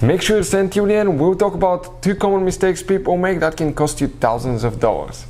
Make sure you stay tuned to the end. We'll talk about 2 common mistakes people make that can cost you thousands of dollars.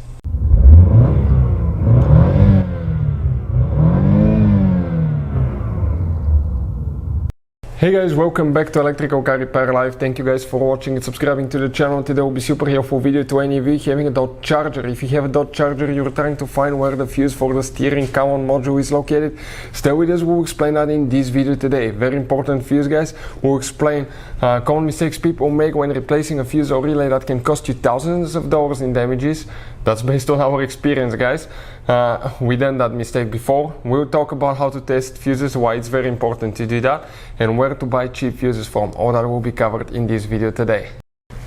Hey guys, welcome back to Electrical Car Repair Live. Thank you guys for watching and subscribing to the channel. Today will be super helpful video to any of you having a Dodge Charger. If you have a Dodge Charger, you're trying to find where the fuse for the steering column module is located, stay with us. We'll explain that in this video today. Very important fuse, guys. We'll explain common mistakes people make when replacing a fuse or relay that can cost you thousands of dollars in damages. That's based on our experience, guys. We done that mistake before. We'll talk about how to test fuses, why it's very important to do that, and where to buy cheap fuses from. All that will be covered in this video today.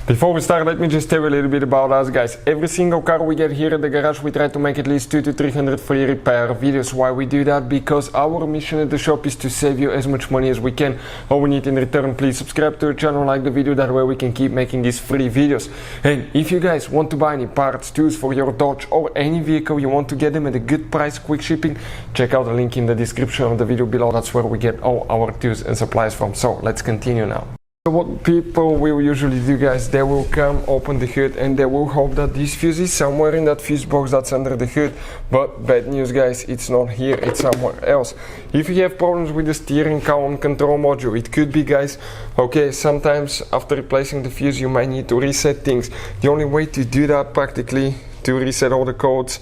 Before we start, let me just tell you a little bit about us, guys. Every single car we get here at the garage, we try to make at least 200 to 300 free repair videos. Why we do that? Because our mission at the shop is to save you as much money as we can. All we need in return, please subscribe to our channel, like the video, that way we can keep making these free videos. And if you guys want to buy any parts, tools for your Dodge or any vehicle, you want to get them at a good price, quick shipping, check out the link in the description of the video below. That's where we get all our tools and supplies from. So let's continue now. So what people will usually do, guys, they will come, open the hood, and they will hope that this fuse is somewhere in that fuse box that's under the hood. But bad news, guys, it's not here, it's somewhere else. If you have problems with the steering column control module, it could be, guys, okay, sometimes after replacing the fuse you might need to reset things. The only way to do that practically, to reset all the codes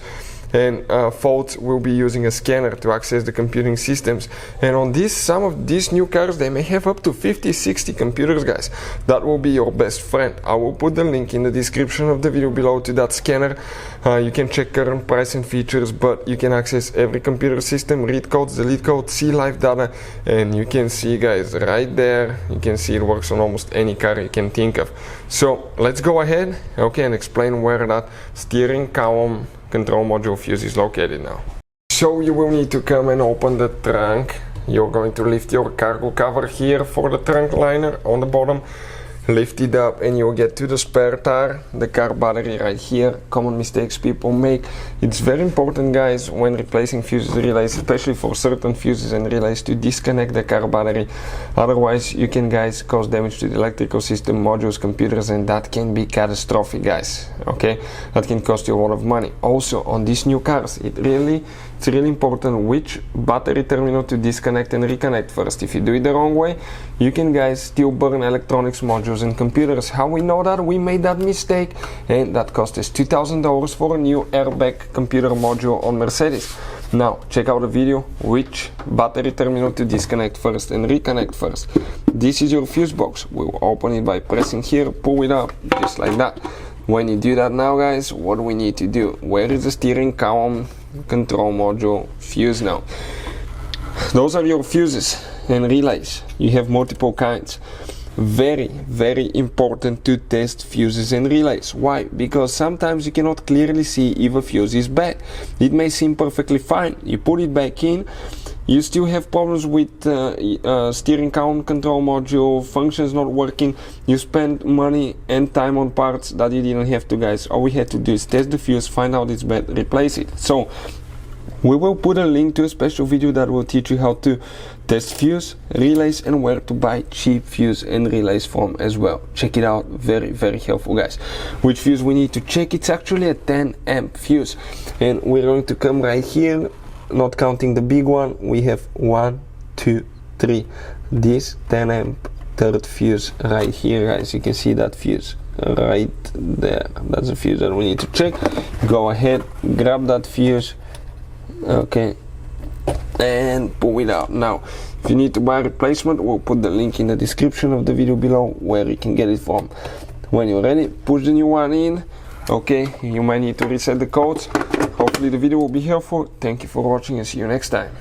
and faults, will be using a scanner to access the computing systems. And on some of these new cars, they may have up to 50-60 computers, guys. That will be your best friend. I will put the link in the description of the video below to that scanner. You can check current price and features, but you can access every computer system, read codes, delete codes, see live data, and you can see, guys, right there, you can see it works on almost any car you can think of. So let's go ahead, okay, and explain where that steering column control module fuse is located now. So you will need to come and open the trunk. You're going to lift your cargo cover here for the trunk liner on the bottom, lift it up, and you'll get to the spare tire, the car battery right here. Common mistakes people make. It's very important, guys, when replacing fuses, relays, especially for certain fuses and relays, to disconnect the car battery. Otherwise you can, guys, cause damage to the electrical system, modules, computers, and that can be catastrophic, guys. Okay, that can cost you a lot of money. Also on these new cars, it's really important which battery terminal to disconnect and reconnect first. If you do it the wrong way, you can, guys, still burn electronics, modules, and computers. How we know that? We made that mistake, and that cost us $2,000 for a new airbag computer module on Mercedes. Now check out the video which battery terminal to disconnect first and reconnect first. This is your fuse box. We'll open it by pressing here, pull it up just like that. When you do that now, guys, what do we need to do? Where is the steering column control module fuse now? Those are your fuses and relays. You have multiple kinds. Very important to test fuses and relays. Why? Because sometimes you cannot clearly see if a fuse is bad. It may seem perfectly fine. You put it back in, you still have problems with steering column control module, functions not working. You spend money and time on parts that you didn't have to, guys. All we had to do is test the fuse, find out it's bad, replace it. So we will put a link to a special video that will teach you how to test fuse, relays, and where to buy cheap fuse and relays from as well. Check it out, very helpful, guys. Which fuse we need to check? It's actually a 10 amp fuse, and we're going to come right here, not counting the big one. We have 1, 2, 3, this 10 amp third fuse right here, guys. You can see that fuse right there. That's the fuse that we need to check. Go ahead, grab that fuse, okay, and pull it out. Now if you need to buy a replacement, we'll put the link in the description of the video below where you can get it from. When you're ready, push the new one in. Okay, you might need to reset the codes. Hopefully the video will be helpful. Thank you for watching and see you next time.